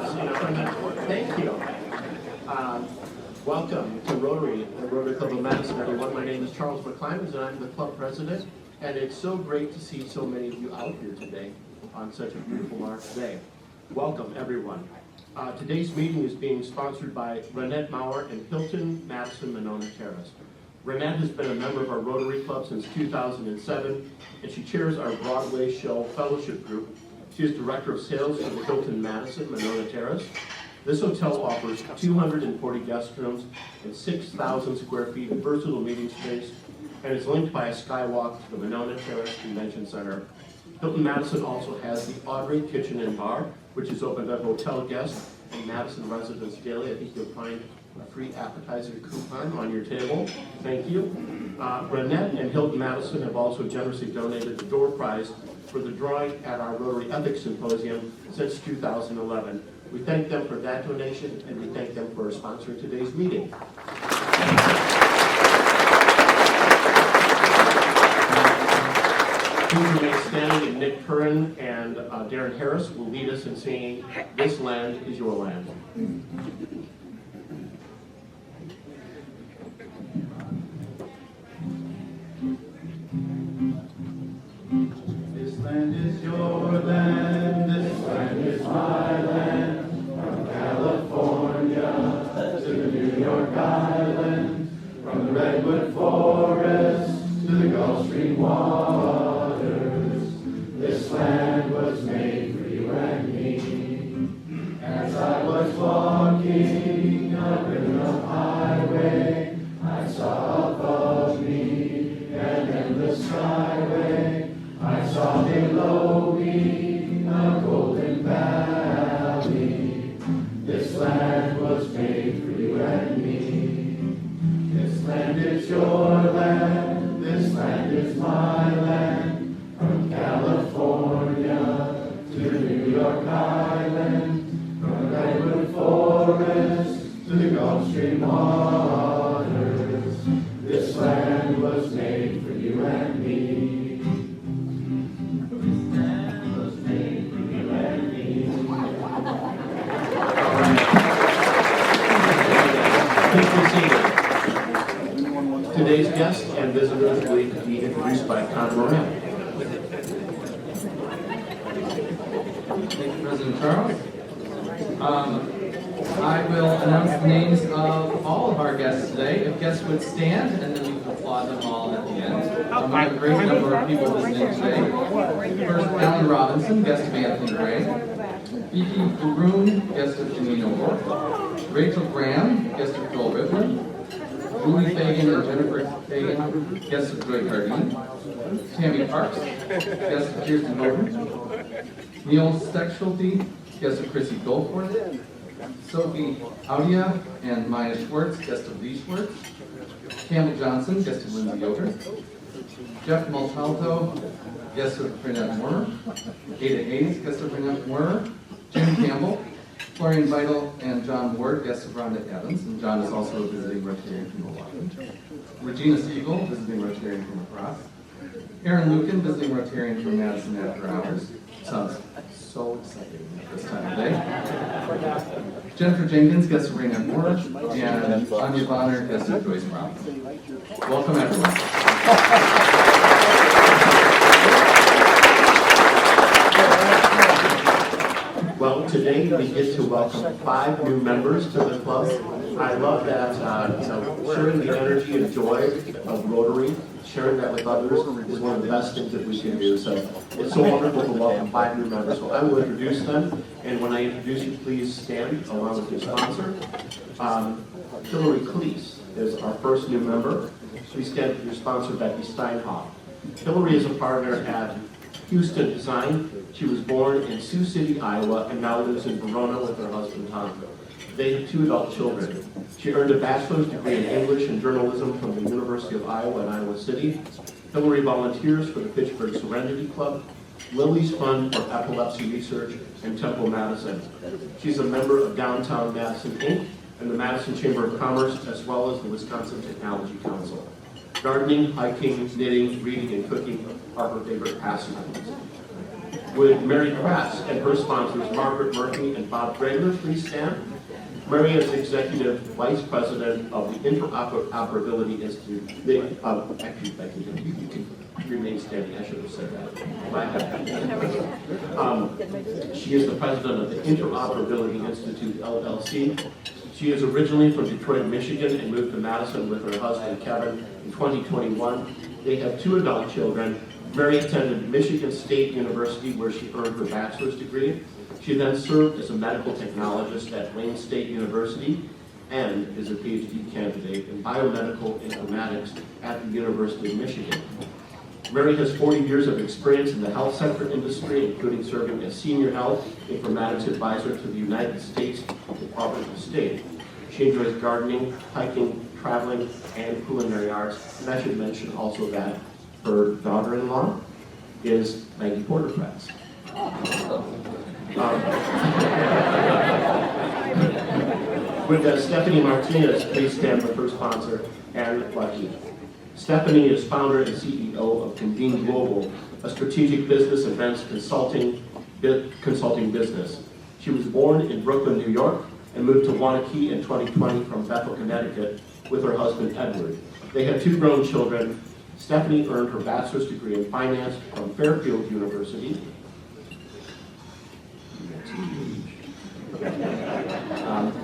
Thank you. Welcome to Rotary, the Rotary Club of Madison, everyone. My name is Charles McClimans, and I'm the club president. And it's so great to see so many of you out here today on such a beautiful March day. Welcome, everyone. Today's meeting is being sponsored by Renette Maurer and Hilton Madison Monona Terrace. Renette has been a member of our Rotary Club since 2007, and she chairs our Broadway show fellowship group. She is Director of Sales for the Hilton Madison Monona Terrace. This hotel offers 240 guest rooms and 6,000 square feet of versatile meeting space, and is linked by a skywalk to the Monona Terrace Convention Center. Hilton Madison also has the Audrey Kitchen and Bar, which is open to hotel guests and Madison residents daily. I think you'll find a free appetizer coupon on your table. Thank you. Renette and Hilton Madison have also generously donated the door prize for the drawing at our Rotary Ethics Symposium since 2011. We thank them for that donation, and we thank them for sponsoring today's meeting. Please remain standing, and Nick Curran and Darren Harris will lead us in singing "This Land is Your Land." This land is your land, this land is my land, from California to the New York Island, from the Redwood Forest to the Gulf Stream waters. This land was made for you and me. As I was walking up in the highway, I saw above me an endless skyway. I saw below me a golden valley. This land was made for you and me. This land is your land, this land is my land, from California to the New York Island, from the Redwood Forest to the Gulf Stream waters. This land was made for you and me. Today's guests and visitors will be introduced by Con Moran. Thank you, President Charles. I will announce the names of all of our guests today. If guests would stand, and then we can applaud them all at the end. We have a great number of people listening today. First, Alan Robinson, guest of Anthony Gray. Vicky Baroon, guest of Janine O'Rourke. Rachel Graham, guest of Joel Rivlin. Julie Fagan and Jennifer Fagan, guest of Joy Cardine. Tammy Parks, guest of Kirsten Golden. Neil Steckschulte, guest of Chrissy Goldforth. Sophie Audia and Maya Schwartz, guest of Lee Schwartz. Campbell Johnson, guest of Lindsay Yoder. Jeff Montalto, guest of Renette Warner. Ada Hayes, guest of Renette Warner. Jim Campbell, Florian Vital, and John Ward, guest of Rhonda Evans, and John is also a visiting Rotarian from Milwaukee. Regina Siegel, visiting Rotarian from across. Aaron Lucan, visiting Rotarian from Madison After Hours. Sounds so exciting this time of day. Jennifer Jenkins, guest of Renette Moore, and Anja Wanner, guest of Joyce Brown. Welcome, everyone. Well, today we get to welcome 5 new members to the club. I love that, sharing the energy and joy of Rotary, sharing that with others is one of the best things that we can do. So it's so wonderful to welcome 5 new members. So I will introduce them, and when I introduce you, please stand along with your sponsor. Hillary Cleese is our first new member. Please stand with your sponsor, Becky Steinhoff. Hillary is a partner at Houston Design. She was born in Sioux City, Iowa, and now lives in Verona with her husband, Tom. They have 2 adult children. She earned a bachelor's degree in English and journalism from the University of Iowa in Iowa City. Hillary volunteers for the Pittsburgh Serendipity Club, Lily's Fund for Epilepsy Research, and Temple Madison. She's a member of Downtown Madison, Inc., and the Madison Chamber of Commerce, as well as the Wisconsin Technology Council. Gardening, hiking, knitting, reading, and cooking are her favorite pastimes. Would Mary Kress and her sponsors, Margaret Murphy and Bob Gregler, please stand? Mary is Executive Vice President of the Interoperability Institute. Actually, thank you. You can remain standing. I should have said that. She is the President of the Interoperability Institute, LLC. She is originally from Detroit, Michigan, and moved to Madison with her husband, Kevin, in 2021. They have 2 adult children. Mary attended Michigan State University, where she earned her bachelor's degree. She then served as a medical technologist at Wayne State University and is a PhD candidate in biomedical informatics at the University of Michigan. Mary has 40 years of experience in the health sector industry, including serving as Senior Health Informatics Advisor to the United States Department of State. She enjoys gardening, hiking, traveling, and culinary arts. And I should mention also that her daughter-in-law is Maggie Porter Press. Would Stephanie Martinez please stand with her sponsor, and Lucky. Stephanie is founder and CEO of Convene Global, a strategic business events consulting business. She was born in Brooklyn, New York, and moved to Waunakee in 2020 from Bethel, Connecticut, with her husband, Edward. They have 2 grown children. Stephanie earned her bachelor's degree in finance from Fairfield University.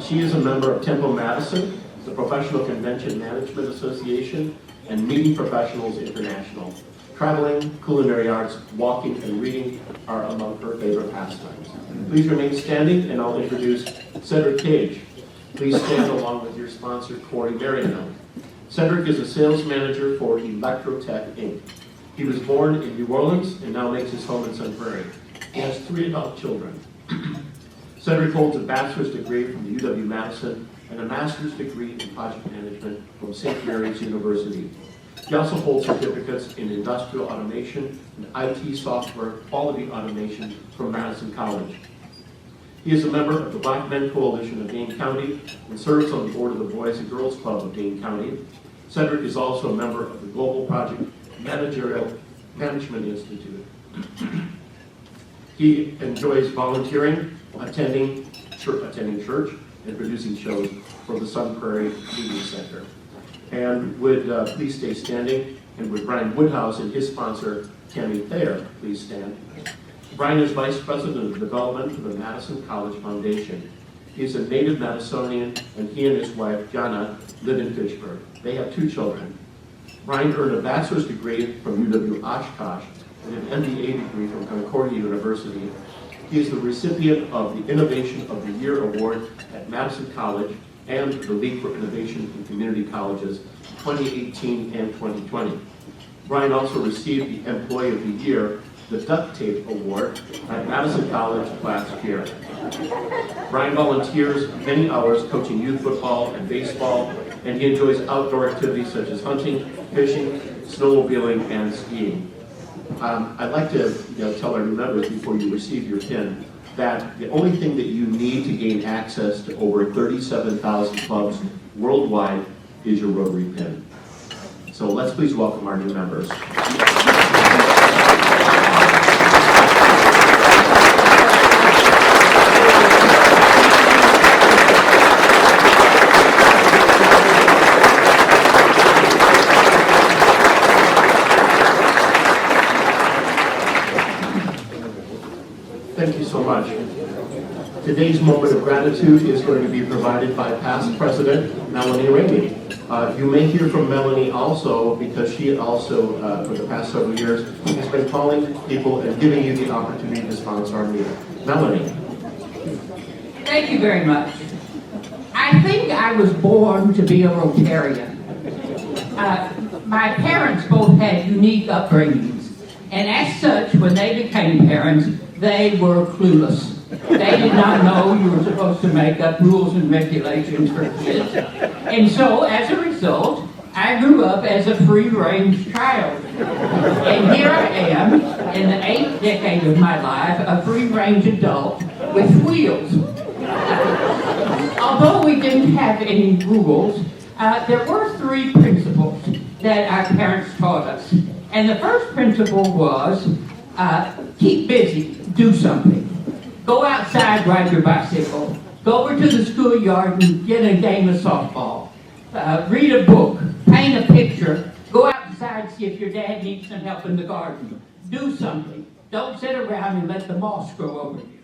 She is a member of Temple Madison, the Professional Convention Management Association, and Meeting Professionals International. Traveling, culinary arts, walking, and reading are among her favorite pastimes. Please remain standing, and I'll introduce Cedric Cage. Please stand along with your sponsor, Corey Mariano. Cedric is a sales manager for Electrotech, Inc. He was born in New Orleans and now makes his home in Sun Prairie. He has 3 adult children. Cedric holds a bachelor's degree from the UW-Madison and a master's degree in project management from St. Mary's University. He also holds certificates in industrial automation and IT software quality automation from Madison College. He is a member of the Black Men Coalition of Dane County and serves on the board of the Boys and Girls Club of Dane County. Cedric is also a member of the Global Project Managerial Management Institute. He enjoys volunteering, attending church, and producing shows for the Sun Prairie Media Center. And would please stay standing, and would Brian Woodhouse and his sponsor, Tammy Thayer, please stand. Brian is Vice President of Development for the Madison College Foundation. He is a native Madisonian, and he and his wife, Jana, live in Fitchburg. They have 2 children. Brian earned a bachelor's degree from UW-Oshkosh and an MBA degree from Concordia University. He is the recipient of the Innovation of the Year Award at Madison College and the League for Innovation in Community Colleges 2018 and 2020. Brian also received the Employee of the Year, the Duct Tape Award, at Madison College last year. Brian volunteers many hours coaching youth football and baseball, and he enjoys outdoor activities such as hunting, fishing, snowmobiling, and skiing. I'd like to tell our new members before you receive your pin that the only thing that you need to gain access to over 37,000 clubs worldwide is your Rotary pin. So let's please welcome our new members. Thank you so much. Today's moment of gratitude is going to be provided by past President Melanie Ramey. You may hear from Melanie also because she also, for the past several years, has been calling people and giving you the opportunity to sponsor our meeting. Melanie. Thank you very much. I think I was born to be a Rotarian. My parents both had unique upbringings, and as such, when they became parents, they were clueless. They did not know you were supposed to make up rules and regulations for kids. And so, as a result, I grew up as a free-range child. And here I am, in the 8th decade of my life, a free-range adult with wheels. Although we didn't have any rules, there were 3 principles that our parents taught us. And the first principle was, keep busy. do something. Go outside, ride your bicycle. Go over to the schoolyard and get a game of softball. Read a book, paint a picture. Go outside, see if your dad needs some help in the garden. Do something. Don't sit around and let the moss grow over you.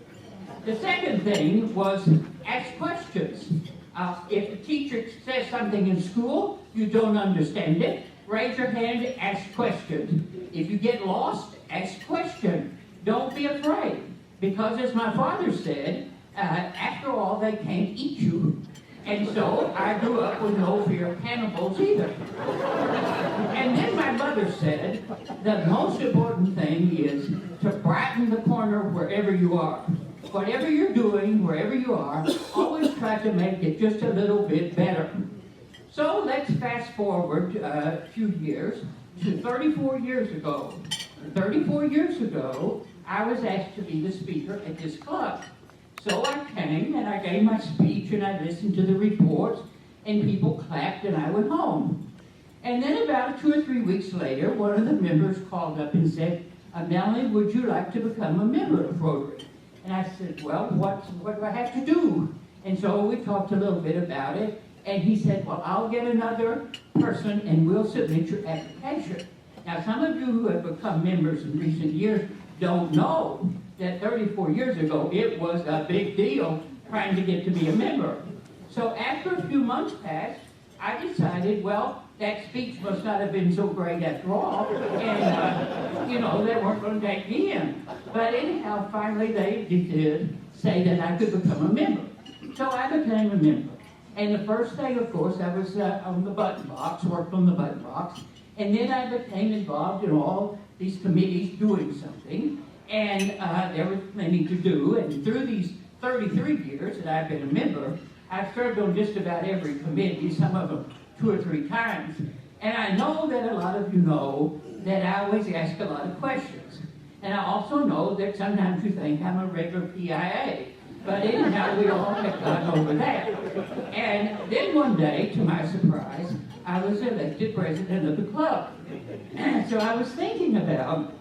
The second thing was ask questions. If a teacher says something in school, you don't understand it, raise your hand, ask questions. If you get lost, ask questions. Don't be afraid. Because as my father said, after all, they can't eat you. And so I grew up with no fear of cannibals either. And then my mother said, the most important thing is to brighten the corner wherever you are. Whatever you're doing, wherever you are, always try to make it just a little bit better. So let's fast forward a few years to 34 years ago. 34 years ago, I was asked to be the speaker at this club. So I came and I gave my speech and I listened to the reports and people clapped and I went home. And then about 2 or 3 weeks later, one of the members called up and said, Melanie, would you like to become a member of Rotary? And I said, well, what do I have to do? And so we talked a little bit about it. And he said, well, I'll get another person and we'll submit your application. Now, some of you who have become members in recent years don't know that 34 years ago, it was a big deal trying to get to be a member. So after a few months passed, I decided, well, that speech must not have been so great after all. And, they weren't going to take me in. But anyhow, finally they did say that I could become a member. So I became a member. And the first day, of course, I was on the button box, worked on the button box. And then I became involved in all these committees doing something. And there was plenty to do. And through these 33 years that I've been a member, I've served on just about every committee, some of them 2 or 3 times. And I know that a lot of you know that I always ask a lot of questions. And I also know that sometimes you think I'm a regular PIA. But anyhow, we all have gotten over that. And then one day, to my surprise, I was elected president of the club. And so I was thinking about,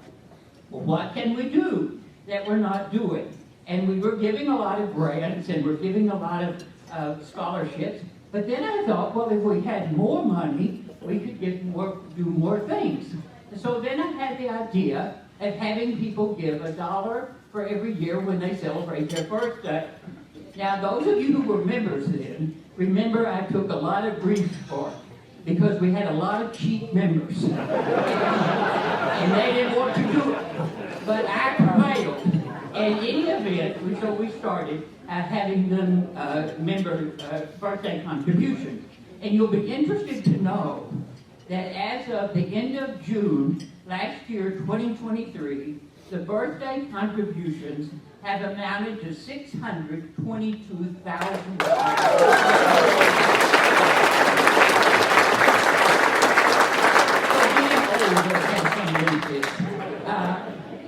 well, what can we do that we're not doing? And we were giving a lot of grants and we're giving a lot of scholarships. But then I thought, well, if we had more money, we could do more things. And so then I had the idea of having people give $1 for every year when they celebrate their birthday. Now, those of you who were members then, remember I took a lot of grief for it because we had a lot of cheap members. And they didn't want to do it. But I prevailed. And in any event, so we started having them member birthday contributions. And you'll be interested to know that as of the end of June last year, 2023, the birthday contributions have amounted to $622,000.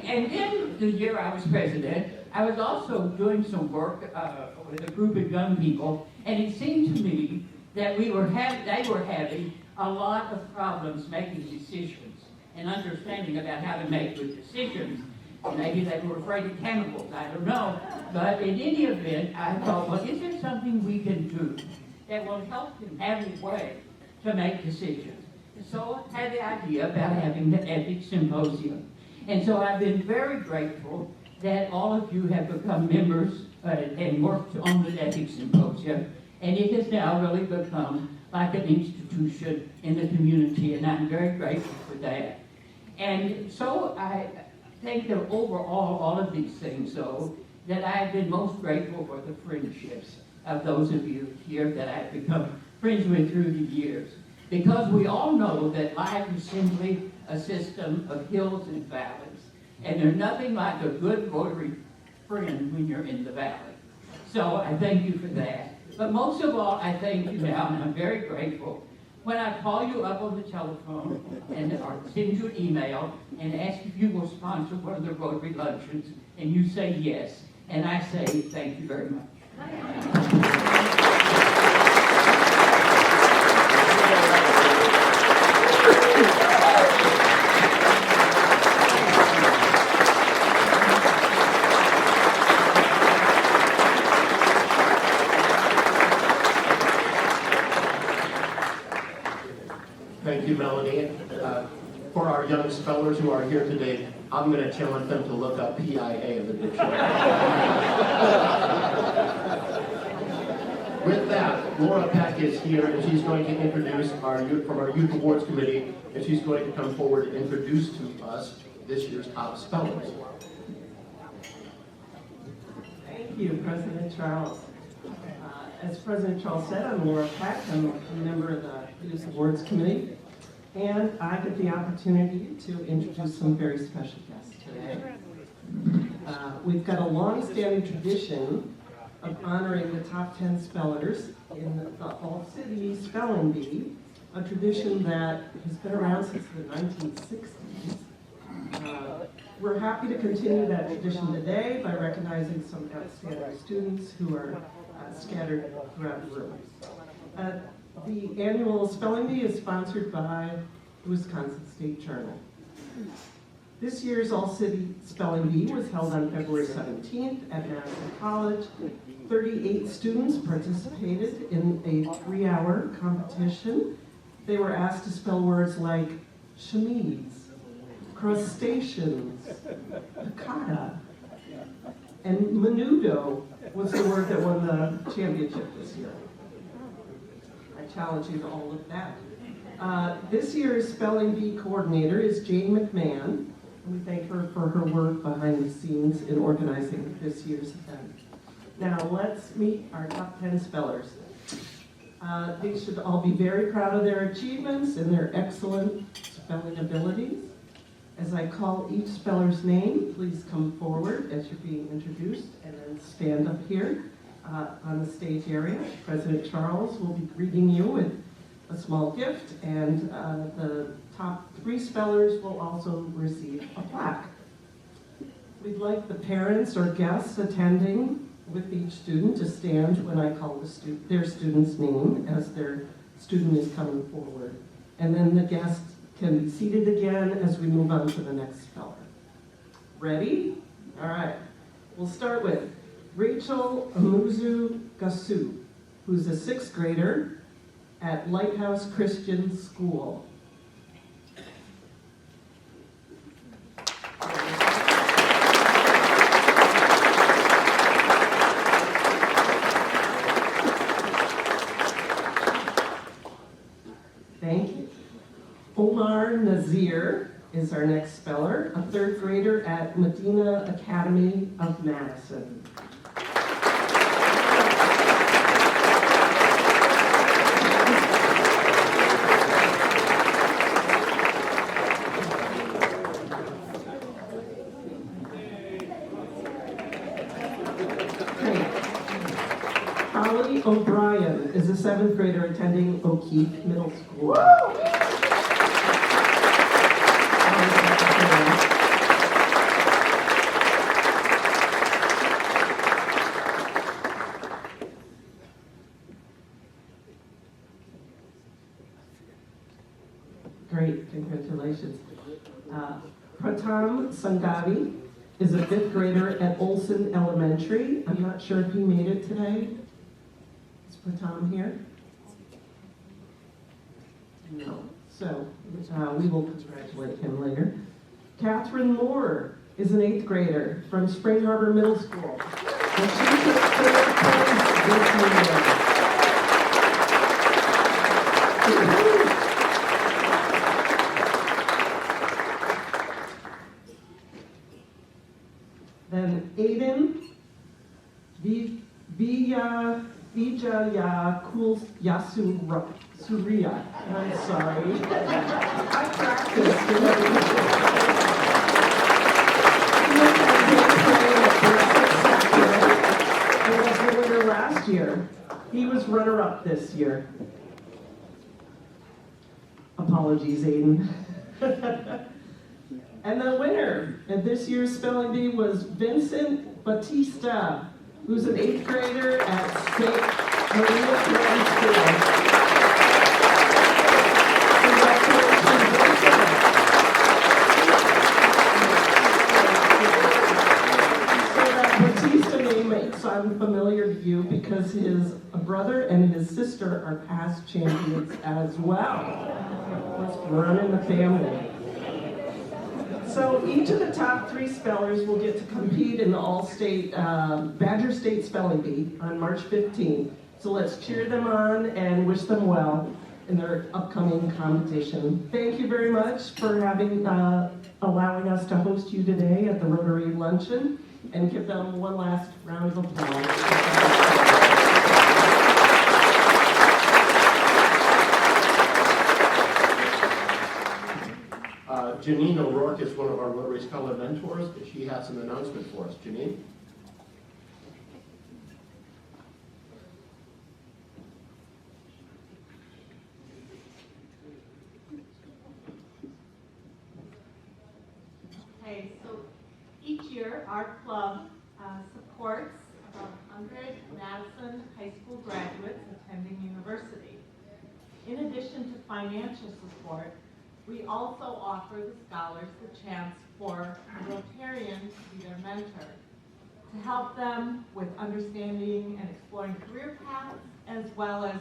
And then the year I was president, I was also doing some work with a group of young people, and it seemed to me that they were having a lot of problems making decisions and understanding about how to make good decisions. Maybe they were afraid of cannibals, I don't know. But in any event, I thought, well, is there something we can do that will help them have a way to make decisions? And so I had the idea about having the ethics symposium. And so I've been very grateful that all of you have become members and worked on the ethics symposium. And it has now really become like an institution in the community, and I'm very grateful for that. And so I think that overall, all of these things, though, that I've been most grateful for the friendships of those of you here that I've become friends with through the years. Because we all know that life is simply a system of hills and valleys. And there's nothing like a good Rotary friend when you're in the valley. So I thank you for that. But most of all, I thank you now, and I'm very grateful when I call you up on the telephone or send you an email and ask if you will sponsor one of the Rotary luncheons, and you say yes, and I say thank you very much. who are here today, I'm going to challenge them to look up PIA in the dictionary. With that, Laura Peck is here, and she's going to introduce from our Youth Awards Committee, and she's going to come forward and introduce to us this year's top spellers. Thank you, President Charles. As President Charles said, I'm Laura Peck. I'm a member of the Youth Awards Committee, and I get the opportunity to introduce some very special guests today. We've got a long-standing tradition of honoring the top 10 spellers in the All-City Spelling Bee, a tradition that has been around since the 1960s. We're happy to continue that tradition today by recognizing some outstanding students who are scattered throughout the room. The annual Spelling Bee is sponsored by the Wisconsin State Journal. This year's All-City Spelling Bee was held on February 17th at Madison College. 38 students participated in a 3-hour competition. They were asked to spell words like chemise, crustaceans, piccata, and menudo was the word that won the championship this year. I challenge you to all of that. This year's Spelling Bee coordinator is Jane McMahon. We thank her for her work behind the scenes in organizing this year's event. Now let's meet our top 10 spellers. They should all be very proud of their achievements and their excellent spelling abilities. As I call each speller's name, please come forward as you're being introduced and then stand up here on the stage area. President Charles will be greeting you with a small gift, and the top 3 spellers will also receive a plaque. We'd like the parents or guests attending with each student to stand when I call their student's name as their student is coming forward. And then the guests can be seated again as we move on to the next speller. Ready? All right. We'll start with Rachel Amuzu Gasu, who's a 6th grader at Lighthouse Christian School. Thank you. Omar Nazir is our next speller, a 3rd grader at Medina Academy of Madison. Holly O'Brien is a 7th grader attending O'Keefe Middle School. Great, congratulations. Pratam Sangavi is a 5th grader at Olson Elementary. I'm not sure if he made it today. Is Pratam here? No. So we will congratulate him later. Catherine Moore is an 8th grader from Spring Harbor Middle School. And she took 3rd place this year. Then Aiden Vijaya Surya. I'm sorry. I practiced. He was the winner last year. He was runner-up this year. Apologies, Aiden. And the winner at this year's Spelling Bee was Vincent Batista, who's an 8th grader at St. Maria Grand School. So that Batista name may sound familiar to you because his brother and his sister are past champions as well. Let's run in the family. So each of the top 3 spellers will get to compete in the All-State Badger State Spelling Bee on March 15th. So let's cheer them on and wish them well in their upcoming competition. Thank you very much for allowing us to host you today at the Rotary Luncheon, and give them one last round of applause. Janine O'Rourke is one of our Rotary Scholar mentors. She has an announcement for us. Janine? Okay, so each year our club supports about 100 Madison high school graduates attending university. In addition to financial support, we also offer the scholars the chance for a Rotarian to be their mentor, to help them with understanding and exploring career paths, as well as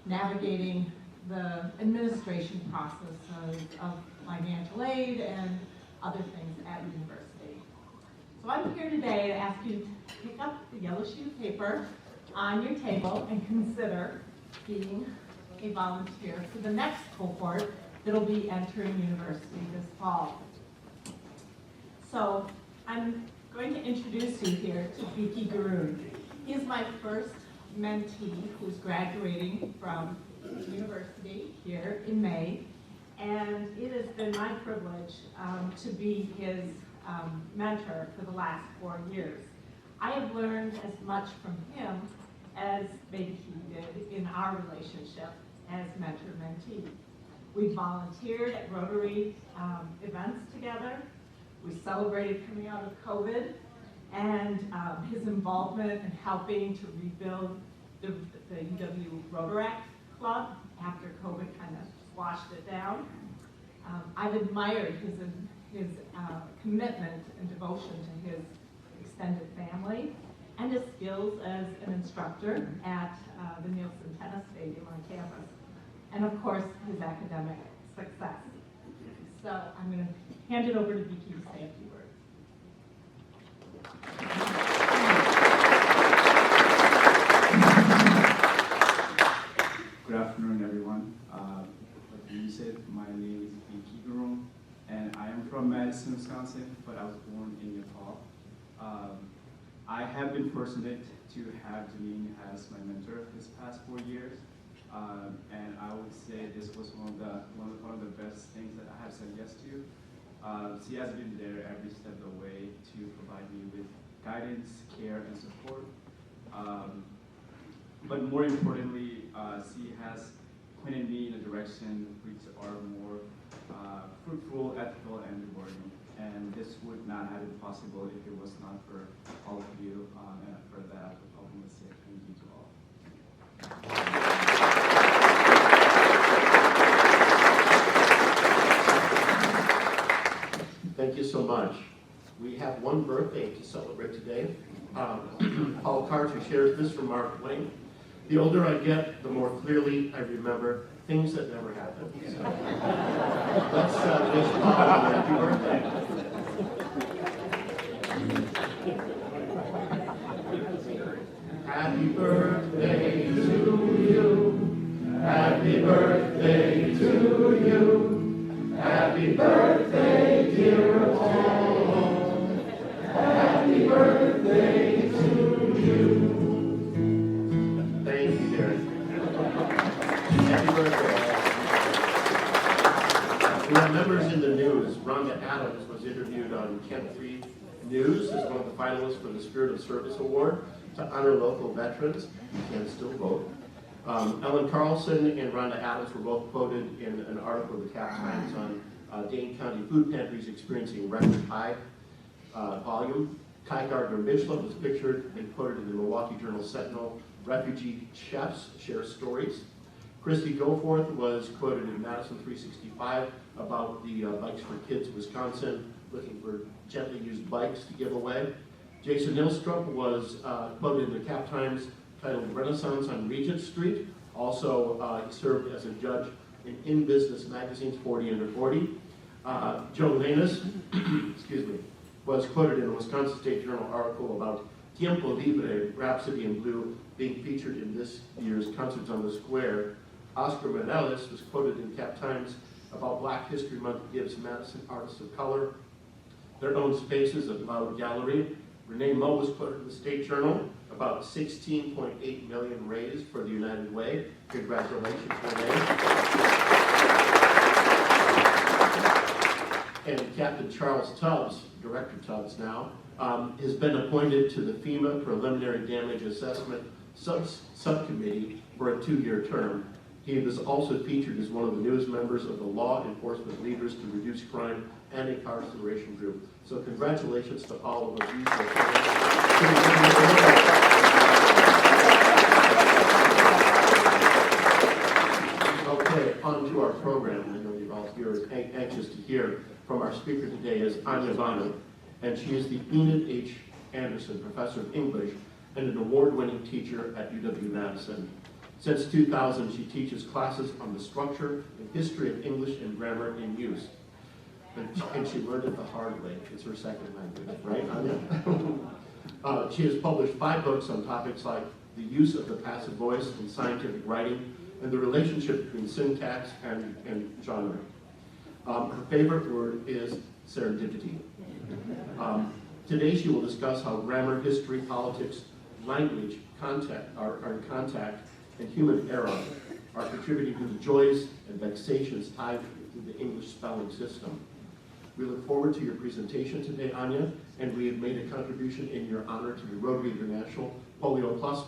navigating the administration process of financial aid and other things at university. So I'm here today to ask you to pick up the yellow sheet of paper on your table and consider being a volunteer for the next cohort that'll be entering university this fall. So I'm going to introduce you here to Vicky Garoon. He is my first mentee who's graduating from university here in May, and it has been my privilege to be his mentor for the last 4 years. I have learned as much from him as maybe he did in our relationship as mentor-mentee. We volunteered at Rotary events together. We celebrated coming out of COVID, and his involvement in helping to rebuild the UW Rotaract Club after COVID kind of squashed it down. I've admired his commitment and devotion to his extended family and his skills as an instructor at the Nielsen Tennis Stadium on campus, and of course his academic success. So I'm going to hand it over to Vicky to say a few words. Good afternoon, everyone. Like you said, my name is Vicky Garoon, and I am from Madison, Wisconsin, but I was born in Nepal. I have been fortunate to have Janine as my mentor this past 4 years, and I would say this was one of the best things that I have said yes to. She has been there every step of the way to provide me with guidance, care, and support. But more importantly, she has pointed me in a direction which are more fruitful, ethical, and rewarding. And this would not have been possible if it was not for all of you. And for that, I would ultimately say thank you to all. Thank you so much. We have one birthday to celebrate today. Paul Carter shares this from Mark Twain. The older I get, the more clearly I remember things that never happened. So, let's wish Paul a happy birthday. Happy birthday to you. Happy birthday to you. Happy birthday, dear Paul. Happy birthday to you. Thank you, Darren. Happy birthday. We have members in the news. Rhonda Adams was interviewed on Kent 3 News as one of the finalists for the Spirit of Service Award to honor local veterans. You can still vote. Ellen Carlson and Rhonda Adams were both quoted in an article in the Cap Times on Dane County food pantries experiencing record high volume. Ty Gardner-Mitchell was pictured and quoted in the Milwaukee Journal Sentinel. Refugee chefs share stories. Christy Goforth was quoted in Madison 365 about the Bikes for Kids Wisconsin, looking for gently used bikes to give away. Jason Nilstrup was quoted in the Cap Times titled Renaissance on Regent Street. Also, he served as a judge in Business Magazine's 40 Under 40. Joe Lanus, excuse me, was quoted in a Wisconsin State Journal article about Tiempo Libre, Rhapsody in Blue, being featured in this year's Concerts on the Square. Oscar Mireles was quoted in Cap Times about Black History Month gives Madison artists of color their own spaces at Loud Gallery. Renee Moe was quoted in the State Journal about 16.8 million raised for the United Way. Congratulations, Renee. And Captain Charles Tubbs, Director Tubbs now, has been appointed to the FEMA Preliminary Damage Assessment Subcommittee for a 2-year term. He was also featured as one of the newest members of the Law Enforcement Leaders to Reduce Crime and Incarceration Group. So congratulations to all of us. Okay, on to our program. I know you're all here anxious to hear from our speaker today is Anja Wanner, and she is the Enid H. Anderson Professor of English and an award-winning teacher at UW-Madison. Since 2000, she teaches classes on the structure and history of English and grammar in use. And she learned it the hard way. It's her second language, right, Anja? She has published 5 books on topics like the use of the passive voice in scientific writing and the relationship between syntax and genre. Her favorite word is serendipity. Today she will discuss how grammar, history, politics, language, are in contact, and human error are contributing to the joys and vexations tied to the English spelling system. We look forward to your presentation today, Anja, and we have made a contribution in your honor to the Rotary International Polio Plus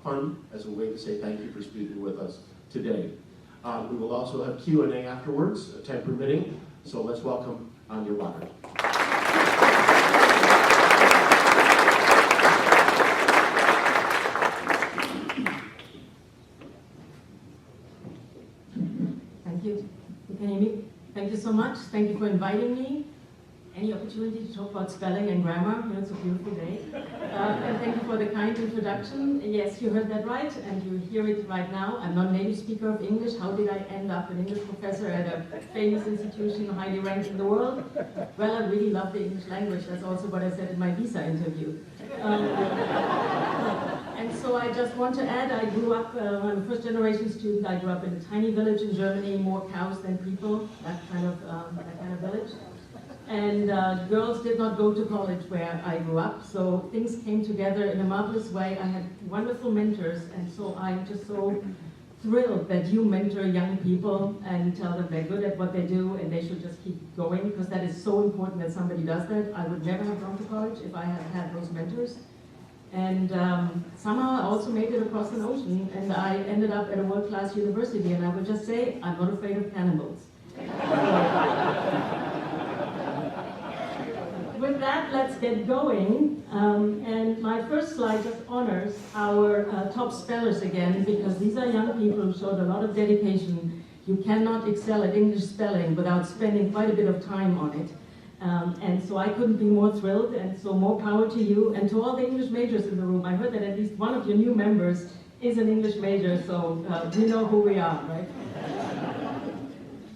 Fund as a way to say thank you for speaking with us today. We will also have Q&A afterwards, time permitting, so let's welcome Anja Wanner. Thank you. You can hear me? Thank you so much. Thank you for inviting me. Any opportunity to talk about spelling and grammar. You know, it's a beautiful day. And thank you for the kind introduction. Yes, you heard that right, and you hear it right now. I'm not a native speaker of English. How did I end up an English professor at a famous institution highly ranked in the world? Well, I really love the English language. That's also what I said in my visa interview. And so I just want to add, I grew up, I'm a first generation student. I grew up in a tiny village in Germany, more cows than people, that kind of village. And girls did not go to college where I grew up, so things came together in a marvelous way. I had wonderful mentors, and so I'm just so thrilled that you mentor young people and tell them they're good at what they do and they should just keep going, because that is so important that somebody does that. I would never have gone to college if I had had those mentors. And somehow I also made it across an ocean, and I ended up at a world-class university, and I would just say, I'm not afraid of cannibals. With that, let's get going. And my first slide just honors our top spellers again, because these are young people who showed a lot of dedication. You cannot excel at English spelling without spending quite a bit of time on it. And so I couldn't be more thrilled, and so more power to you and to all the English majors in the room. I heard that at least one of your new members is an English major, so we know who we are, right?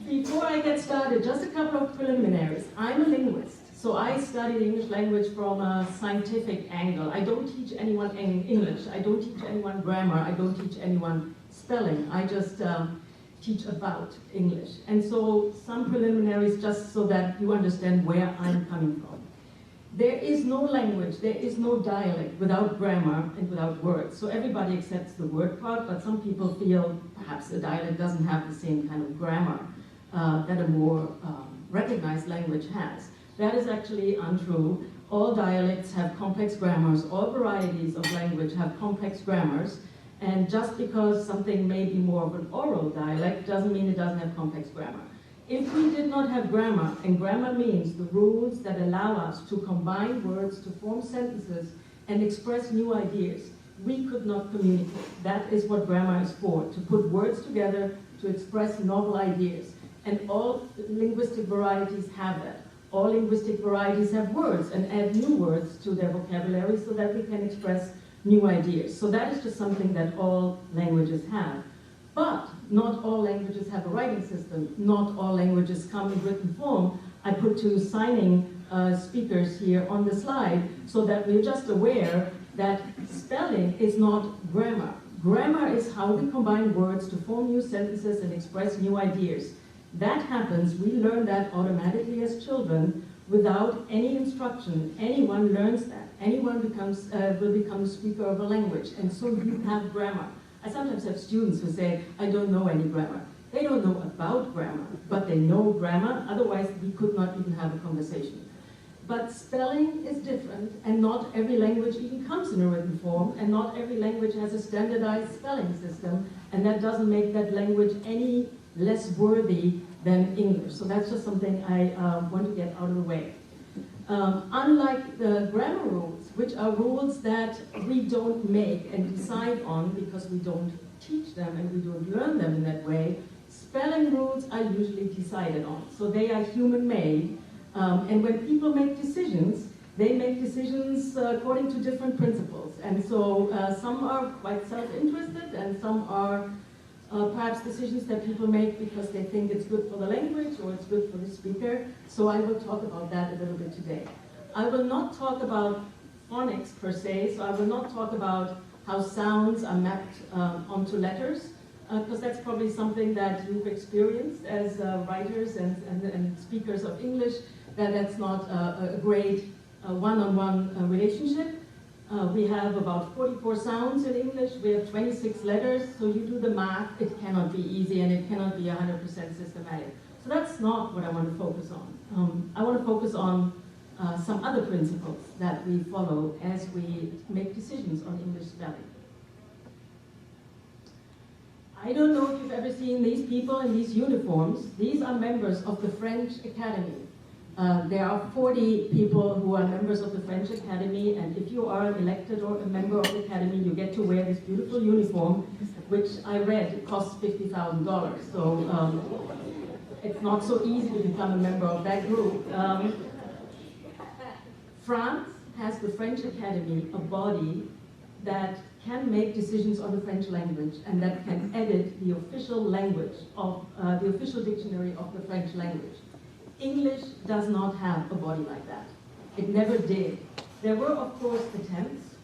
Before I get started, just a couple of preliminaries. I'm a linguist. So I study the English language from a scientific angle. I don't teach anyone English. I don't teach anyone grammar. I don't teach anyone spelling. I just teach about English. And so some preliminaries just so that you understand where I'm coming from. There is no language, there is no dialect without grammar and without words. So everybody accepts the word part, but some people feel perhaps a dialect doesn't have the same kind of grammar that a more recognized language has. That is actually untrue. All dialects have complex grammars. All varieties of language have complex grammars. And just because something may be more of an oral dialect doesn't mean it doesn't have complex grammar. If we did not have grammar, and grammar means the rules that allow us to combine words to form sentences and express new ideas, we could not communicate. That is what grammar is for, to put words together to express novel ideas. And all linguistic varieties have that. All linguistic varieties have words and add new words to their vocabulary so that we can express new ideas. So that is just something that all languages have. But not all languages have a writing system. Not all languages come in written form. I put two signing speakers here on the slide so that we're just aware that spelling is not grammar. Grammar is how we combine words to form new sentences and express new ideas. That happens, we learn that automatically as children without any instruction. Anyone learns that. Anyone will become a speaker of a language, and so you have grammar. I sometimes have students who say, I don't know any grammar. They don't know about grammar, but they know grammar, otherwise we could not even have a conversation. But spelling is different, and not every language even comes in a written form, and not every language has a standardized spelling system, and that doesn't make that language any less worthy than English. So that's just something I want to get out of the way. Unlike the grammar rules, which are rules that we don't make and decide on because we don't teach them and we don't learn them in that way, spelling rules are usually decided on. So they are human-made, and when people make decisions, they make decisions according to different principles. And so some are quite self-interested, and some are perhaps decisions that people make because they think it's good for the language or it's good for the speaker. So I will talk about that a little bit today. I will not talk about phonics per se, so I will not talk about how sounds are mapped onto letters, because that's probably something that you've experienced as writers and speakers of English, that's not a great one-on-one relationship. We have about 44 sounds in English, we have 26 letters, so you do the math, it cannot be easy and it cannot be 100% systematic. So that's not what I want to focus on. I want to focus on some other principles that we follow as we make decisions on English spelling. I don't know if you've ever seen these people in these uniforms. These are members of the French Academy. There are 40 people who are members of the French Academy, and if you are an elected or a member of the Academy, you get to wear this beautiful uniform, which I read costs $50,000. So it's not so easy to become a member of that group. France has the French Academy, a body that can make decisions on the French language and that can edit the official language of the official dictionary of the French language. English does not have a body like that. It never did. There were, of course, attempts.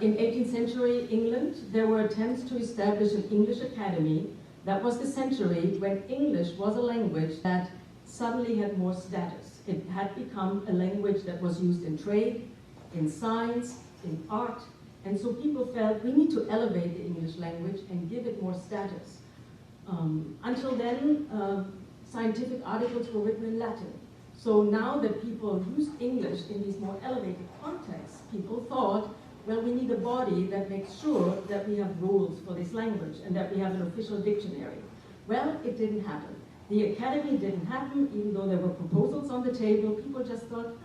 In 18th century England, there were attempts to establish an English academy. That was the century when English was a language that suddenly had more status. It had become a language that was used in trade, in science, in art, and so people felt we need to elevate the English language and give it more status. Until then, scientific articles were written in Latin. So now that people used English in these more elevated contexts, people thought, well, we need a body that makes sure that we have rules for this language and that we have an official dictionary. Well, it didn't happen. The academy didn't happen, even though there were proposals on the table. People just thought,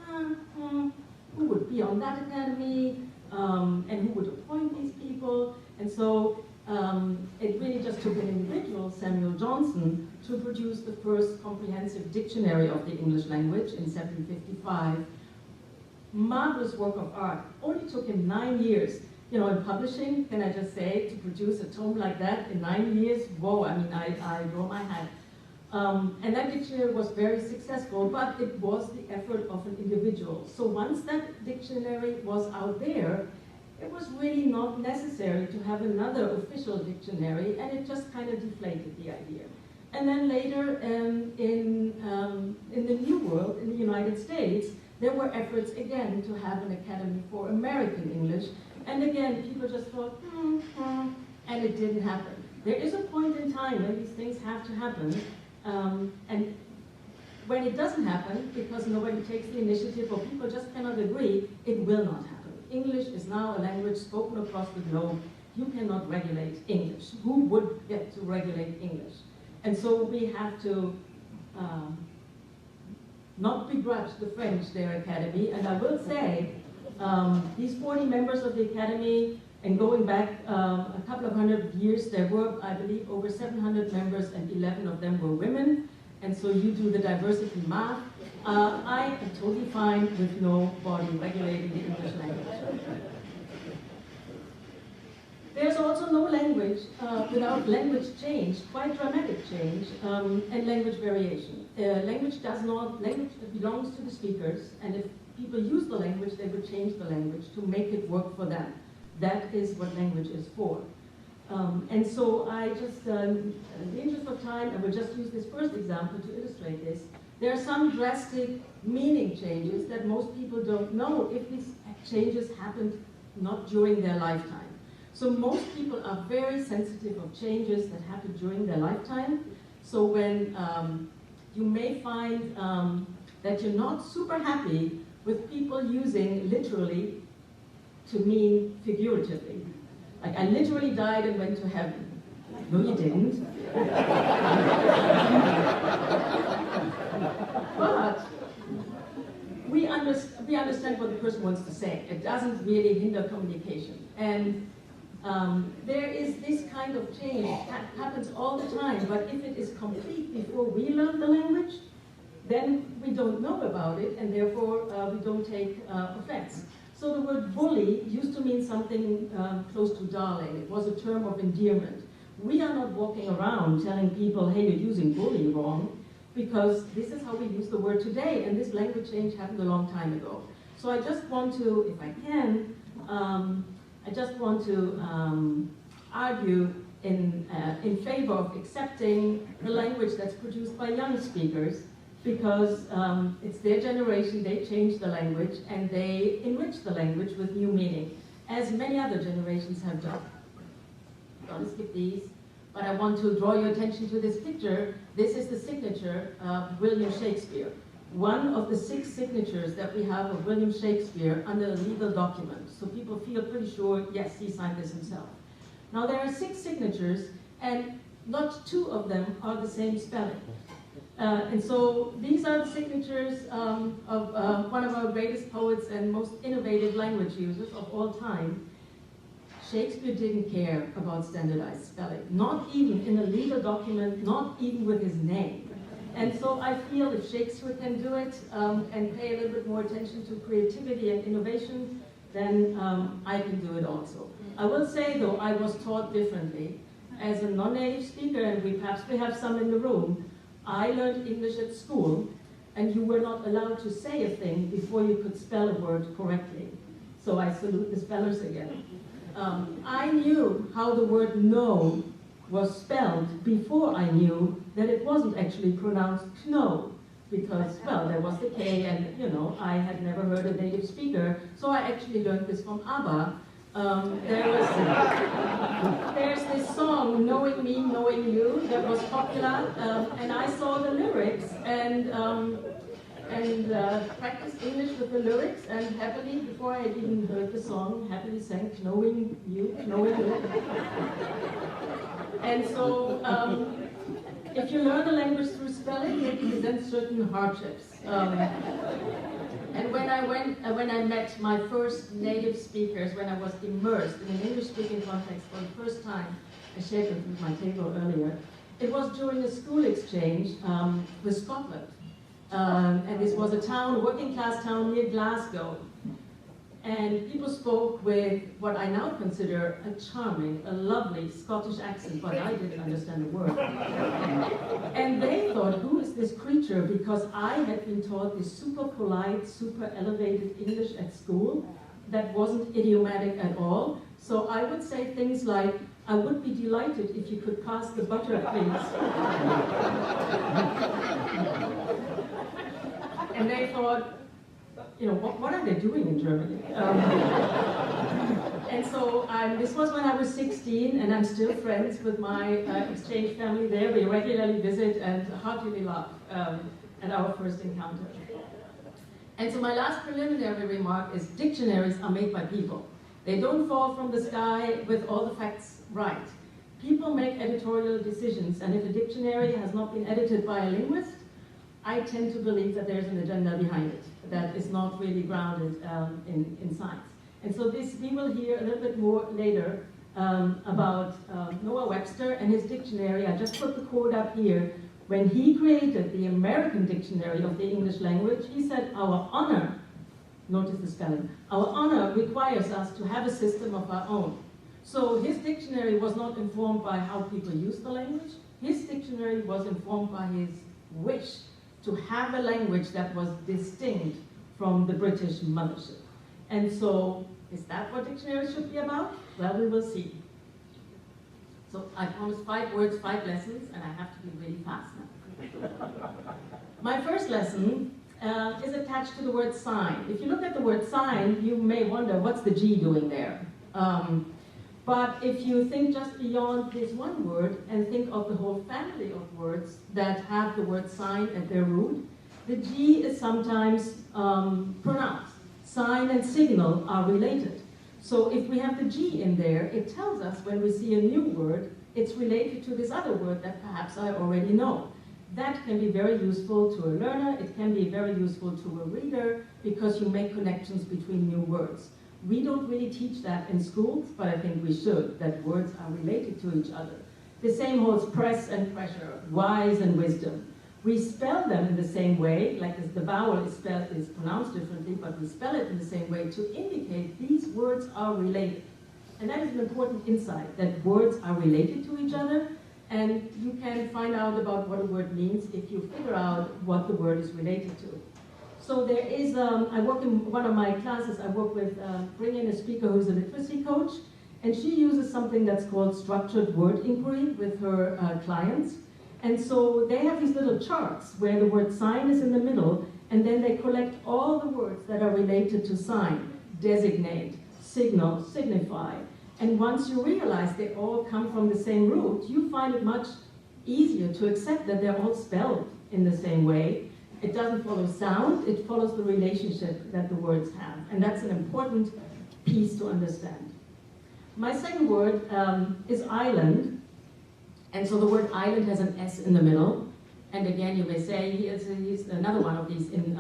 who would be on that academy, and who would appoint these people? And so it really just took an individual, Samuel Johnson, to produce the first comprehensive dictionary of the English language in 1755. Marvelous work of art. Only took him 9 years. You know, in publishing, can I just say, to produce a tome like that in 9 years, whoa, I mean, I draw my hat. And that dictionary was very successful, but it was the effort of an individual. So once that dictionary was out there, it was really not necessary to have another official dictionary, and it just kind of deflated the idea. And then later, in the New World, in the United States, there were efforts again to have an academy for American English, and again, people just thought, and it didn't happen. There is a point in time when these things have to happen, and when it doesn't happen, because nobody takes the initiative or people just cannot agree, it will not happen. English is now a language spoken across the globe. You cannot regulate English. Who would get to regulate English? And so we have to not begrudge the French their academy. And I will say, these 40 members of the academy, and going back a couple of hundred years, there were, I believe, over 700 members, and 11 of them were women. And so you do the diversity math. I am totally fine with no body regulating the English language. There's also no language without language change, quite dramatic change, and language variation. Language belongs to the speakers, and if people use the language, they would change the language to make it work for them. That is what language is for. And so I just, in the interest of time, I will just use this first example to illustrate this. There are some drastic meaning changes that most people don't know if these changes happened not during their lifetime. So most people are very sensitive of changes that happen during their lifetime. So when you may find that you're not super happy with people using literally to mean figuratively. Like, I literally died and went to heaven. No, you didn't. But we understand what the person wants to say. It doesn't really hinder communication. And there is this kind of change that happens all the time, but if it is complete before we learn the language, then we don't know about it, and therefore we don't take offense. So the word bully used to mean something close to darling. It was a term of endearment. We are not walking around telling people, hey, you're using bully wrong, because this is how we use the word today, and this language change happened a long time ago. So I just want to, if I can, I just want to argue in favor of accepting the language that's produced by young speakers, because it's their generation, they change the language, and they enrich the language with new meaning, as many other generations have done. I'm going to skip these, but I want to draw your attention to this picture. This is the signature of William Shakespeare. One of the 6 signatures that we have of William Shakespeare under a legal document. So people feel pretty sure, yes, he signed this himself. Now there are 6 signatures, and not 2 of them are the same spelling. And so these are the signatures of one of our greatest poets and most innovative language users of all time. Shakespeare didn't care about standardized spelling, not even in a legal document, not even with his name. And so I feel if Shakespeare can do it and pay a little bit more attention to creativity and innovation, then I can do it also. I will say though, I was taught differently. As a non-native speaker, and perhaps we have some in the room, I learned English at school, and you were not allowed to say a thing before you could spell a word correctly. So I salute the spellers again. I knew how the word no was spelled before I knew that it wasn't actually pronounced no, because, well, there was the K, and, you know, I had never heard a native speaker, so I actually learned this from ABBA. There's this song, Knowing Me, Knowing You, that was popular, and I saw the lyrics and practiced English with the lyrics, and happily, before I had even heard the song, happily sang Knowing You, Knowing You. And so, if you learn a language through spelling, it presents certain hardships. And when I met my first native speakers, when I was immersed in an English-speaking context for the first time, I shared it with my table earlier, it was during a school exchange with Scotland. And this was a town, a working-class town near Glasgow. And people spoke with what I now consider a charming, a lovely Scottish accent, but I didn't understand a word. And they thought, who is this creature? Because I had been taught this super polite, super elevated English at school that wasn't idiomatic at all. So I would say things like, I would be delighted if you could pass the butter, please. And they thought, you know, what are they doing in Germany? And so this was when I was 16, and I'm still friends with my exchange family there. We regularly visit and heartily laugh at our first encounter. And so my last preliminary remark is dictionaries are made by people. They don't fall from the sky with all the facts right. People make editorial decisions, and if a dictionary has not been edited by a linguist, I tend to believe that there's an agenda behind it that is not really grounded in science. And so this, we will hear a little bit more later about Noah Webster and his dictionary. I just put the quote up here. When he created the American Dictionary of the English language, he said, our honor, notice the spelling, our honor requires us to have a system of our own. So his dictionary was not informed by how people use the language. His dictionary was informed by his wish to have a language that was distinct from the British mothership. And so, is that what dictionaries should be about? Well, we will see. So I promised 5 words, 5 lessons, and I have to be really fast now. My first lesson is attached to the word sign. If you look at the word sign, you may wonder, what's the G doing there? But if you think just beyond this one word and think of the whole family of words that have the word sign at their root, the G is sometimes pronounced. Sign and signal are related. So if we have the G in there, it tells us when we see a new word, it's related to this other word that perhaps I already know. That can be very useful to a learner. It can be very useful to a reader because you make connections between new words. We don't really teach that in schools, but I think we should, that words are related to each other. The same holds press and pressure, wise and wisdom. We spell them in the same way, like the vowel is pronounced differently, but we spell it in the same way to indicate these words are related. And that is an important insight, that words are related to each other, and you can find out about what a word means if you figure out what the word is related to. So there is, I work in one of my classes, I work with, bring in a speaker who's a literacy coach, and she uses something that's called structured word inquiry with her clients. And so they have these little charts where the word sign is in the middle, and then they collect all the words that are related to sign, designate, signal, signify. And once you realize they all come from the same root, you find it much easier to accept that they're all spelled in the same way. It doesn't follow sound, it follows the relationship that the words have. And that's an important piece to understand. My second word is island. And so the word island has an S in the middle. And again, you may say he's another one of these in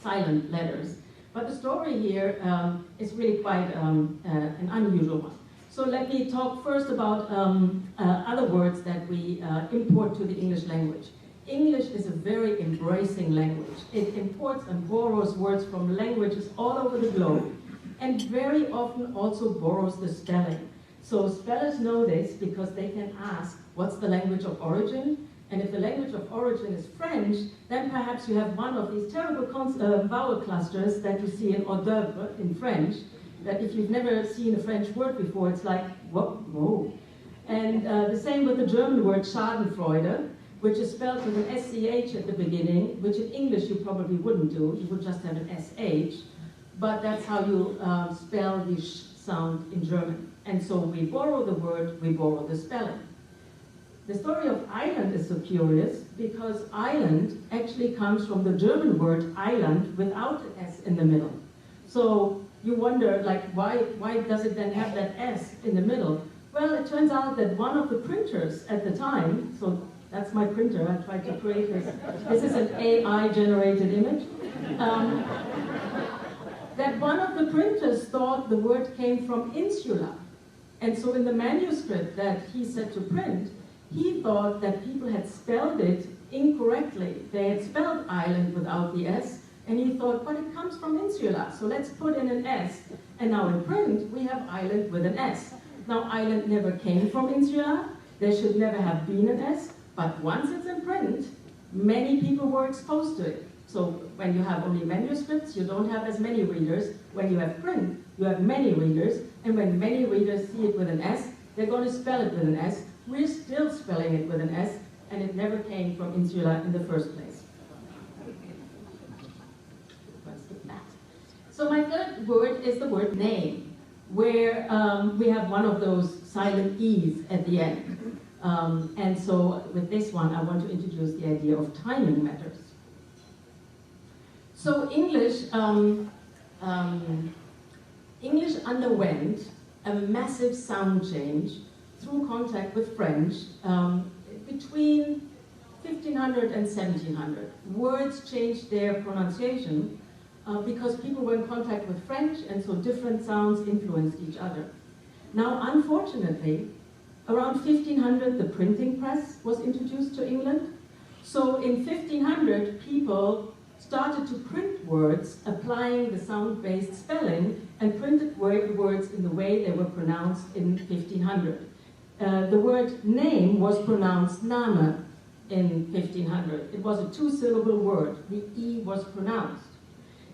silent letters. But the story here is really quite an unusual one. So let me talk first about other words that we import to the English language. English is a very embracing language. It imports and borrows words from languages all over the globe, and very often also borrows the spelling. So spellers know this because they can ask, what's the language of origin? And if the language of origin is French, then perhaps you have one of these terrible vowel clusters that you see in hors d'oeuvre in French, that if you've never seen a French word before, it's like, whoa. And the same with the German word Schadenfreude, which is spelled with an SCH at the beginning, which in English you probably wouldn't do. You would just have an SH, but that's how you spell the sh sound in German. And so we borrow the word, we borrow the spelling. The story of island is so curious because island actually comes from the German word Island without an S in the middle. So you wonder, like, why does it then have that S in the middle? Well, it turns out that one of the printers at the time, so that's my printer, I tried to create this. This is an AI-generated image. That one of the printers thought the word came from insula. And so in the manuscript that he said to print, he thought that people had spelled it incorrectly. They had spelled island without the S, and he thought, but it comes from insula, so let's put in an S. And now in print, we have island with an S. Now, island never came from insula. There should never have been an S, but once it's in print, many people were exposed to it. So when you have only manuscripts, you don't have as many readers. When you have print, you have many readers, and when many readers see it with an S, they're going to spell it with an S. We're still spelling it with an S, and it never came from insula in the first place. So my third word is the word name, where we have one of those silent E's at the end. And so with this one, I want to introduce the idea of timing matters. So English underwent a massive sound change through contact with French between 1500 and 1700. Words changed their pronunciation because people were in contact with French, and so different sounds influenced each other. Now, unfortunately, around 1500, the printing press was introduced to England. So in 1500, people started to print words applying the sound-based spelling and printed words in the way they were pronounced in 1500. The word name was pronounced Name in 1500. It was a two-syllable word. The E was pronounced.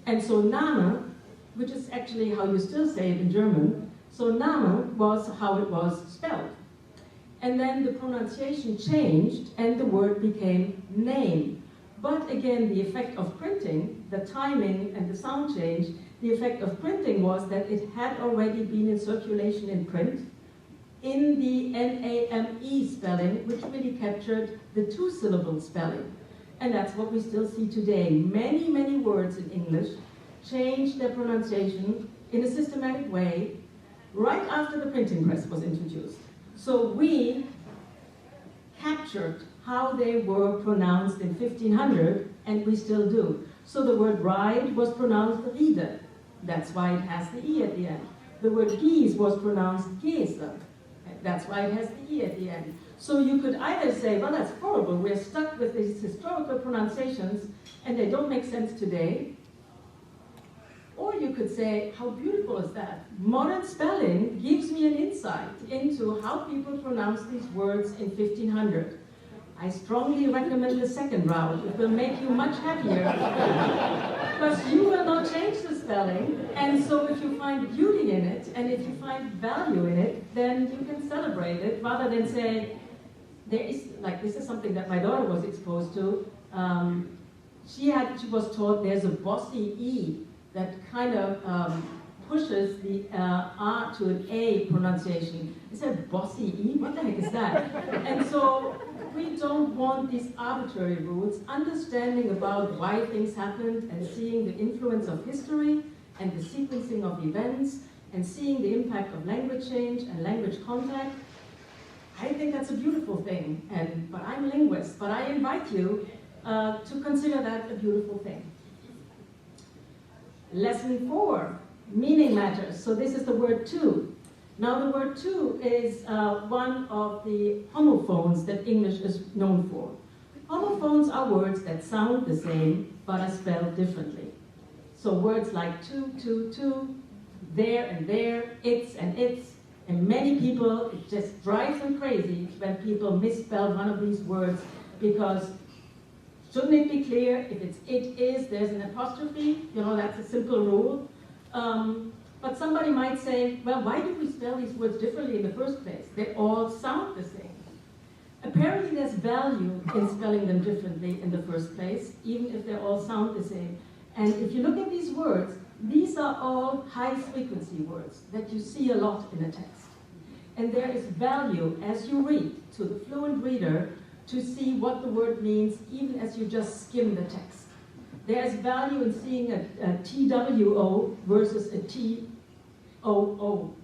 And so Name, which is actually how you still say it in German, so Name was how it was spelled. And then the pronunciation changed and the word became name. But again, the effect of printing, the timing and the sound change, the effect of printing was that it had already been in circulation in print in the NAME spelling, which really captured the two-syllable spelling. And that's what we still see today. Many, many words in English changed their pronunciation in a systematic way right after the printing press was introduced. So we captured how they were pronounced in 1500, and we still do. So the word ride was pronounced Riede. That's why it has the E at the end. The word geese was pronounced Gese. That's why it has the E at the end. So you could either say, well, that's horrible, we're stuck with these historical pronunciations and they don't make sense today. Or you could say, how beautiful is that? Modern spelling gives me an insight into how people pronounce these words in 1500. I strongly recommend the second route. It will make you much happier. Because you will not change the spelling, and so if you find beauty in it, and if you find value in it, then you can celebrate it, rather than say, this is something that my daughter was exposed to. She was taught there's a bossy E that kind of pushes the R to an A pronunciation. I said, bossy E? What the heck is that? And so we don't want these arbitrary rules. Understanding about why things happened and seeing the influence of history and the sequencing of events and seeing the impact of language change and language contact, I think that's a beautiful thing. But I'm a linguist, but I invite you to consider that a beautiful thing. Lesson 4, meaning matters. So this is the word to. Now the word to is one of the homophones that English is known for. Homophones are words that sound the same but are spelled differently. So words like to, there and there, it's and its, and many people, it just drives them crazy when people misspell one of these words because shouldn't it be clear if it's it is, there's an apostrophe, that's a simple rule. But somebody might say, well, why do we spell these words differently in the first place? They all sound the same. Apparently there's value in spelling them differently in the first place, even if they all sound the same. And if you look at these words, these are all high frequency words that you see a lot in a text. And there is value as you read to the fluent reader to see what the word means, even as you just skim the text. There's value in seeing a TWO versus a TOO.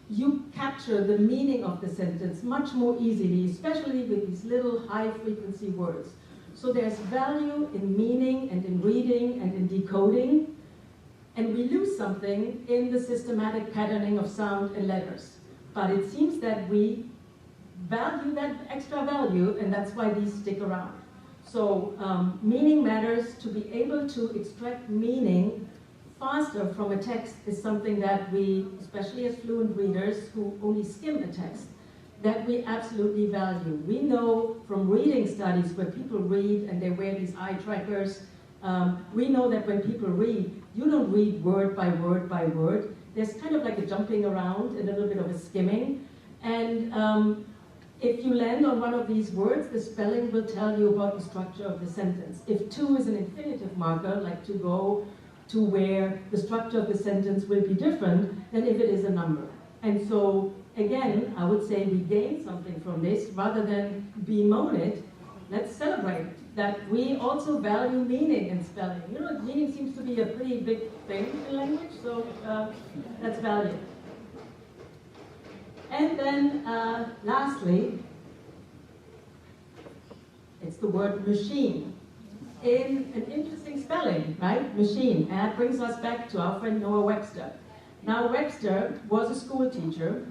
You capture the meaning of the sentence much more easily, especially with these little high-frequency words. So there's value in meaning and in reading and in decoding, and we lose something in the systematic patterning of sound and letters. But it seems that we value that extra value, and that's why these stick around. So meaning matters. To be able to extract meaning faster from a text is something that we, especially as fluent readers who only skim a text, that we absolutely value. We know from reading studies where people read and they wear these eye trackers, we know that when people read, you don't read word by word by word. There's kind of like a jumping around, a little bit of a skimming. And if you land on one of these words, the spelling will tell you about the structure of the sentence. If to is an infinitive marker, like to go, to where, the structure of the sentence will be different than if it is a number. And so, again, I would say we gain something from this rather than bemoan it. Let's celebrate that we also value meaning in spelling. Meaning seems to be a pretty big thing in language, so that's value. And then, lastly, it's the word machine. In an interesting spelling, right? Machine. And that brings us back to our friend Noah Webster. Now, Webster was a school teacher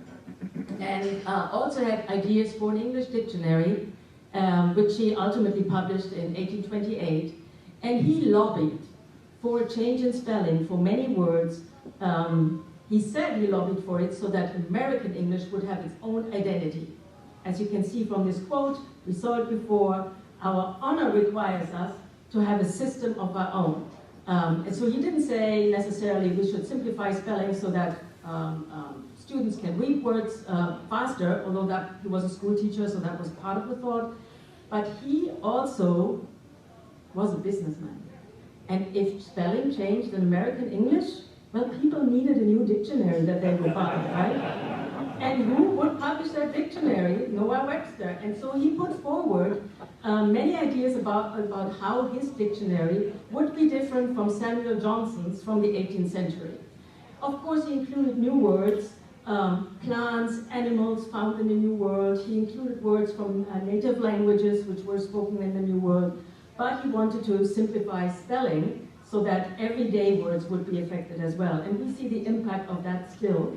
and also had ideas for an English dictionary, which he ultimately published in 1828. And he lobbied for a change in spelling for many words. He said he lobbied for it so that American English would have its own identity. As you can see from this quote, we saw it before, our honor requires us to have a system of our own. And so he didn't say necessarily we should simplify spelling so that students can read words faster, although that he was a school teacher, so that was part of the thought. But he also was a businessman. And if spelling changed in American English, well, people needed a new dictionary that they would buy, right? And who would publish that dictionary? Noah Webster. And so he put forward many ideas about how his dictionary would be different from Samuel Johnson's from the 18th century. Of course, he included new words, plants, animals found in the New World. He included words from native languages which were spoken in the New World. But he wanted to simplify spelling so that everyday words would be affected as well. And we see the impact of that still.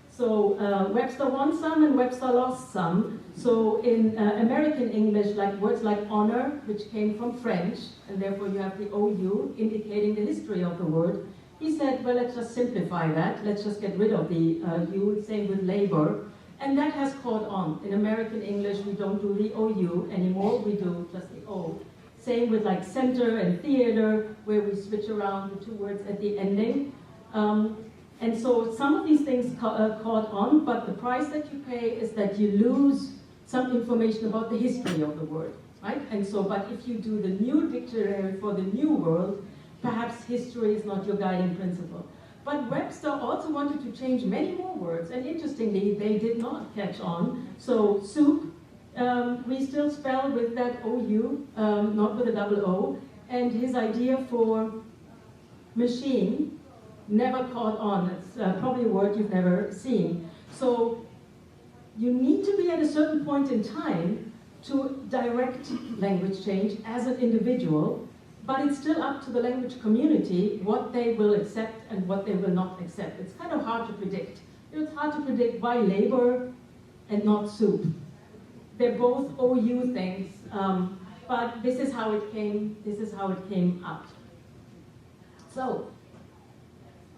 So Webster won some and Webster lost some. So in American English, like words like honor, which came from French, and therefore you have the OU indicating the history of the word, he said, well, let's just simplify that. Let's just get rid of the U, same with labor. And that has caught on. In American English, we don't do the OU anymore, we do just the O. Same with like center and theater, where we switch around the two words at the ending. And so some of these things caught on, but the price that you pay is that you lose some information about the history of the word, right? And so, but if you do the new dictionary for the new world, perhaps history is not your guiding principle. But Webster also wanted to change many more words, and interestingly, they did not catch on. So soup, we still spell with that OU, not with a double O, and his idea for machine never caught on. It's probably a word you've never seen. So you need to be at a certain point in time to direct language change as an individual, but it's still up to the language community what they will accept and what they will not accept. It's kind of hard to predict. It's hard to predict why labor and not soup. They're both OU things, but this is how it came. This is how it came out. So,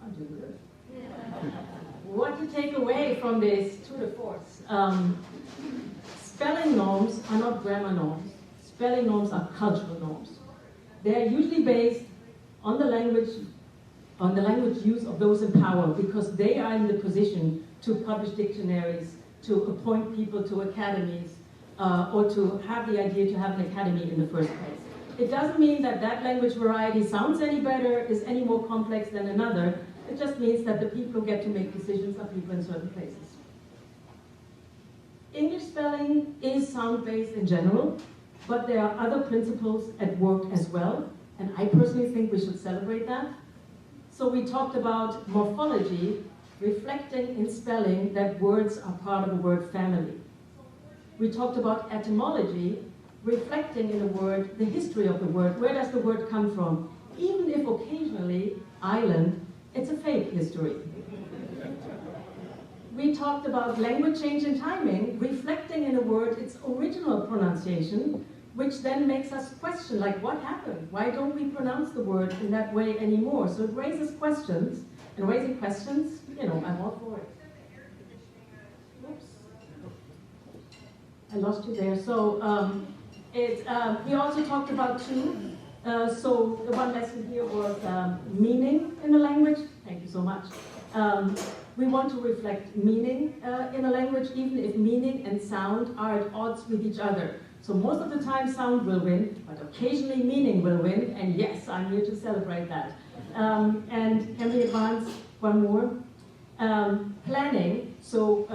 I'm doing good. What to take away from this tour de force? Spelling norms are not grammar norms. Spelling norms are cultural norms. They are usually based on the language use of those in power, because they are in the position to publish dictionaries, to appoint people to academies, or to have the idea to have an academy in the first place. It doesn't mean that that language variety sounds any better, is any more complex than another. It just means that the people who get to make decisions are people in certain places. English spelling is sound-based in general, but there are other principles at work as well, and I personally think we should celebrate that. So we talked about morphology, reflecting in spelling that words are part of a word family. We talked about etymology, reflecting in a word the history of the word. Where does the word come from? Even if occasionally, island, it's a fake history. We talked about language change and timing, reflecting in a word its original pronunciation, which then makes us question, like, what happened? Why don't we pronounce the word in that way anymore? So it raises questions, and raising questions, you know, I'm all for it. Oops. I lost you there. So we also talked about two. So the one lesson here was meaning in a language. Thank you so much. We want to reflect meaning in a language, even if meaning and sound are at odds with each other. So most of the time sound will win, but occasionally meaning will win, and yes, I'm here to celebrate that. And can we advance one more? Planning, so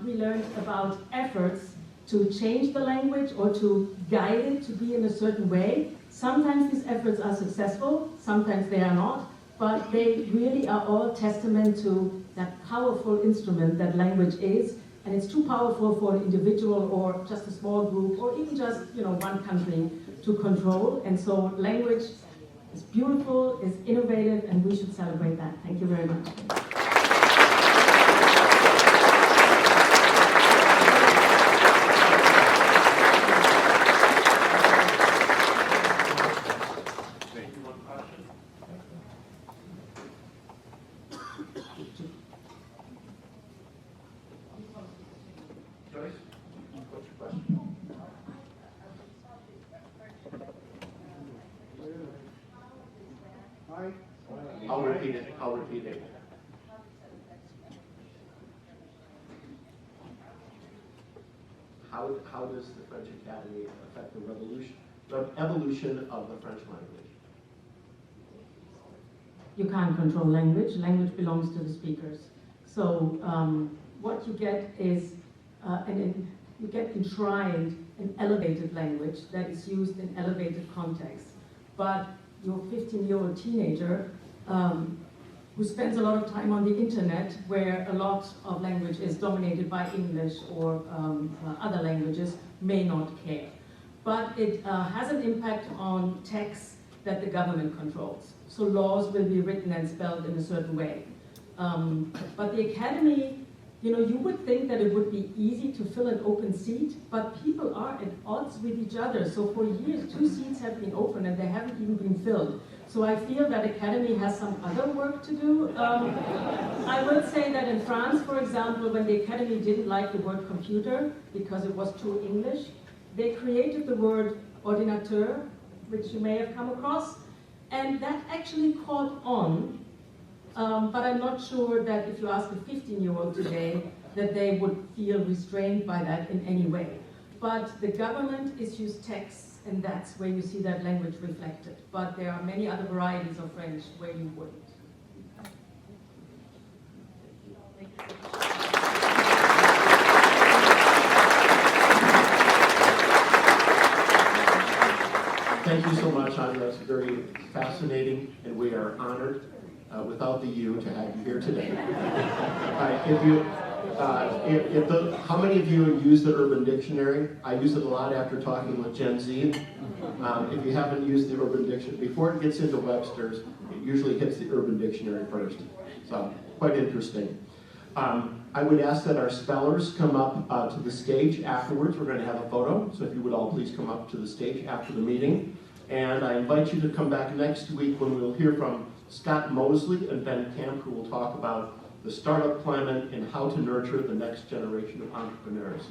we learned about efforts to change the language or to guide it to be in a certain way. Sometimes these efforts are successful, sometimes they are not, but they really are all testament to that powerful instrument that language is, and it's too powerful for an individual or just a small group or even just, you know, one country to control. And so language is beautiful, is innovative, and we should celebrate that. Thank you very much. I'll repeat it. How does the French Academy affect the evolution of the French language? You can't control language. Language belongs to the speakers. So what you get is you get enshrined an elevated language that is used in elevated contexts. But your 15-year-old teenager who spends a lot of time on the internet, where a lot of language is dominated by English or other languages, may not care. But it has an impact on texts that the government controls. So laws will be written and spelled in a certain way. But the academy, you would think that it would be easy to fill an open seat, but people are at odds with each other. So for years, 2 seats have been open and they haven't even been filled. So I feel that academy has some other work to do. I would say that in France, for example, when the academy didn't like the word computer because it was too English, they created the word ordinateur, which you may have come across, and that actually caught on. But I'm not sure that if you ask a 15-year-old today, that they would feel restrained by that in any way. But the government issues texts, and that's where you see that language reflected. But there are many other varieties of French where you wouldn't. Thank you so much, Anja. That's very fascinating, and we are honored, without the you, to have you here today. How many of you use the Urban Dictionary? I use it a lot after talking with Gen Z. If you haven't used the Urban Dictionary, before it gets into Webster's, it usually hits the Urban Dictionary first. So, quite interesting. I would ask that our spellers come up to the stage afterwards. We're going to have a photo, so if you would all please come up to the stage after the meeting. And I invite you to come back next week when we'll hear from Scott Mosley and Ben Camp, who will talk about the startup climate and how to nurture the next generation of entrepreneurs.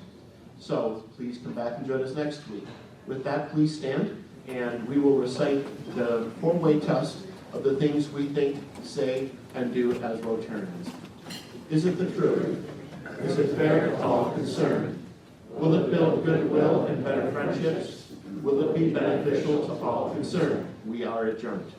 So please come back and join us next week. With that, please stand, and we will recite the 4-way test of the things we think, say, and do as Rotarians. Is it the truth? Is it fair to all concerned? Will it build goodwill and better friendships? Will it be beneficial to all concerned? We are adjourned.